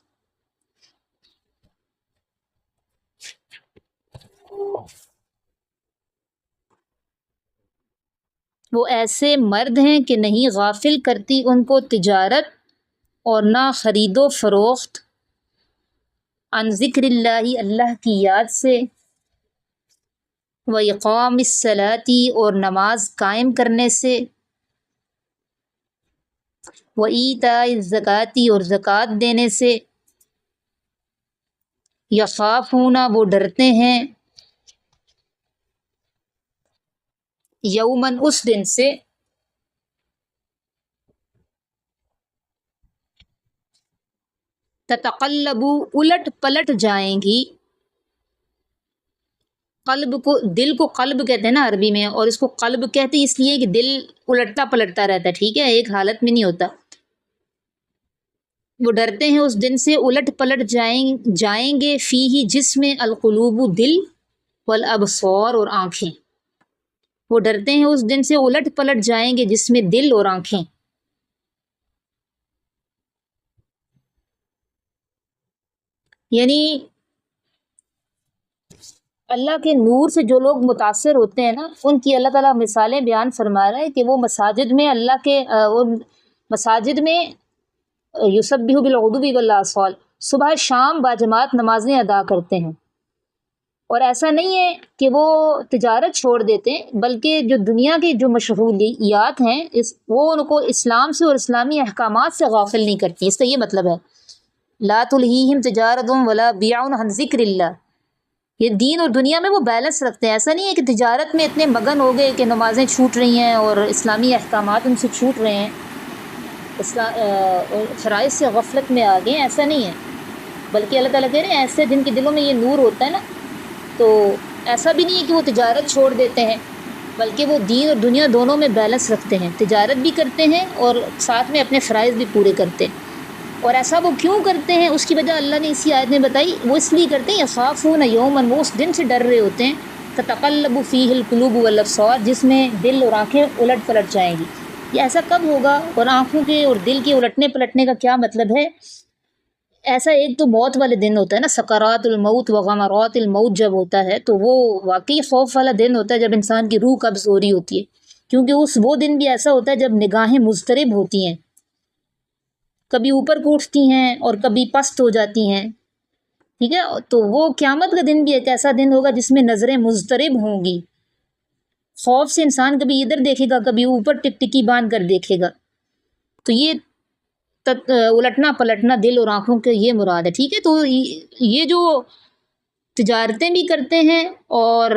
Speaker 1: وہ ایسے مرد ہیں کہ نہیں غافل کرتی ان کو تجارت اور نہ خرید و فروخت، عن ذکر اللہ، اللہ کی یاد سے، وَإِقَامِ الصَّلَاةِ، اور نماز قائم کرنے سے، وَإِيتَاءِ الزَّكَاةِ، اور زکوٰۃ دینے سے، یخافون، وہ ڈرتے ہیں، یومن، اس دن سے، تتقلب، الٹ پلٹ جائیں گی، قلب کو، دل کو قلب کہتے ہیں نا عربی میں، اور اس کو قلب کہتے ہیں اس لیے کہ دل الٹتا پلٹتا رہتا ہے، ٹھیک ہے، ایک حالت میں نہیں ہوتا۔ وہ ڈرتے ہیں اس دن سے الٹ پلٹ جائیں گے، فیہ، جس میں، القلوب، دل، والابصار، اور آنکھیں، وہ ڈرتے ہیں اس دن سے الٹ پلٹ جائیں گے جس میں دل اور آنکھیں۔ یعنی اللہ کے نور سے جو لوگ متاثر ہوتے ہیں نا، ان کی اللہ تعالیٰ مثالیں بیان فرما رہا ہے کہ وہ مساجد میں اللہ کے مساجد میں یسبح بالغدو والآصال، صبح شام باجماعت نمازیں ادا کرتے ہیں، اور ایسا نہیں ہے کہ وہ تجارت چھوڑ دیتے ہیں، بلکہ جو دنیا کی جو مشغولیات ہیں وہ ان کو اسلام سے اور اسلامی احکامات سے غافل نہیں کرتی، اس کا یہ مطلب ہے لا تلہیہم تجارت ولا بیع عن ذکر اللہ، یہ دین اور دنیا میں وہ بیلنس رکھتے ہیں، ایسا نہیں ہے کہ تجارت میں اتنے مگن ہو گئے کہ نمازیں چھوٹ رہی ہیں اور اسلامی احکامات ان سے چھوٹ رہے ہیں، فرائض سے غفلت میں آ گئے ہیں، ایسا نہیں ہے، بلکہ اللہ تعالیٰ کہہ رہے ہیں ایسے جن کے دلوں میں یہ نور ہوتا ہے نا، تو ایسا بھی نہیں ہے کہ وہ تجارت چھوڑ دیتے ہیں، بلکہ وہ دین اور دنیا دونوں میں بیلنس رکھتے ہیں، تجارت بھی کرتے ہیں اور ساتھ میں اپنے فرائض بھی پورے کرتے ہیں۔ اور ایسا وہ کیوں کرتے ہیں، اس کی وجہ اللہ نے اسی آیت میں بتائی، وہ اس لیے کرتے ہیں یخافون یومن، وہ اس دن سے ڈر رہے ہوتے ہیں، تتقلب فیہ القلوب والابصار، جس میں دل اور آنکھیں الٹ پلٹ جائیں گی۔ یہ ایسا کب ہوگا، اور آنکھوں کے اور دل کے الٹنے پلٹنے کا کیا مطلب ہے؟ ایسا ایک تو موت والے دن ہوتا ہے نا، سکرات الموت وغمرات الموت جب ہوتا ہے تو وہ واقعی خوف والا دن ہوتا ہے، جب انسان کی روح قبض ہو رہی ہوتی ہے، کیونکہ وہ دن بھی ایسا ہوتا ہے جب نگاہیں مضطرب ہوتی ہیں، کبھی اوپر کو اٹھتی ہیں اور کبھی پست ہو جاتی ہیں، ٹھیک ہے، تو وہ قیامت کا دن بھی ایک ایسا دن ہوگا جس میں نظریں مضطرب ہوں گی، خوف سے انسان کبھی ادھر دیکھے گا کبھی اوپر ٹکٹکی باندھ کر دیکھے گا، تو یہ الٹنا پلٹنا دل اور آنکھوں کے یہ مراد ہے، ٹھیک ہے۔ تو یہ جو تجارتیں بھی کرتے ہیں اور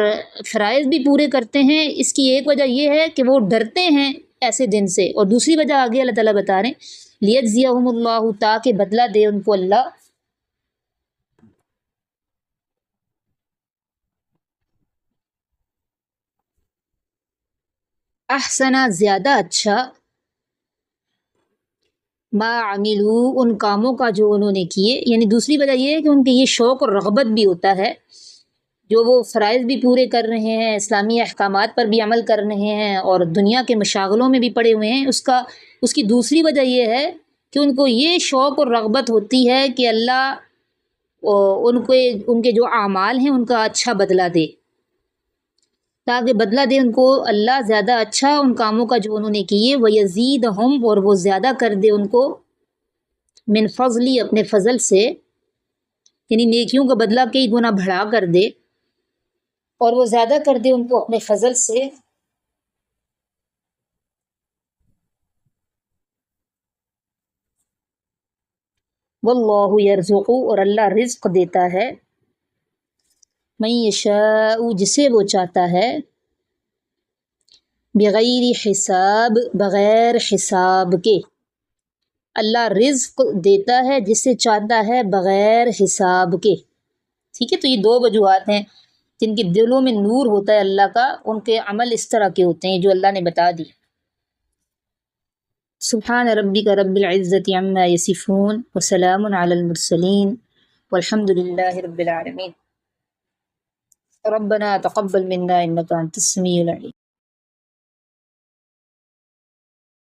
Speaker 1: فرائض بھی پورے کرتے ہیں، اس کی ایک وجہ یہ ہے کہ وہ ڈرتے ہیں ایسے دن سے، اور دوسری وجہ آگے اللہ تعالیٰ بتا رہے ہیں لیجزیہم اللہ، تاکہ بدلہ دے ان کو اللہ، احسنا، زیادہ اچھا، ما عملو، ان کاموں کا جو انہوں نے کیے، یعنی دوسری وجہ یہ ہے کہ ان کے یہ شوق اور رغبت بھی ہوتا ہے، جو وہ فرائض بھی پورے کر رہے ہیں، اسلامی احکامات پر بھی عمل کر رہے ہیں اور دنیا کے مشاغلوں میں بھی پڑے ہوئے ہیں، اس کی دوسری وجہ یہ ہے کہ ان کو یہ شوق اور رغبت ہوتی ہے کہ اللہ ان کے جو اعمال ہیں ان کا اچھا بدلہ دے، تاکہ بدلہ دے ان کو اللہ زیادہ اچھا ان کاموں کا جو انہوں نے کیے، وَيَزِيدَهُمْ، اور وہ زیادہ کر دے ان کو، من فضلی، اپنے فضل سے، یعنی نیکیوں کا بدلہ کئی گنا بڑھا کر دے، اور وہ زیادہ کر دے ان کو اپنے فضل سے، واللہ یرزق، اور اللہ رزق دیتا ہے، من یشاء، جسے وہ چاہتا ہے، بغیر حساب، بغیر حساب کے، اللہ رزق دیتا ہے جسے چاہتا ہے بغیر حساب کے۔ ٹھیک ہے، تو یہ دو وجوہات ہیں جن کے دلوں میں نور ہوتا ہے اللہ کا، ان کے عمل اس طرح کے ہوتے ہیں جو اللہ نے بتا دی۔ سبحان ربک رب العزت عما یصفون وسلام علی المرسلین والحمد للہ رب العالمین۔ ربنا تقبل منا انک انت السمیع العلیم۔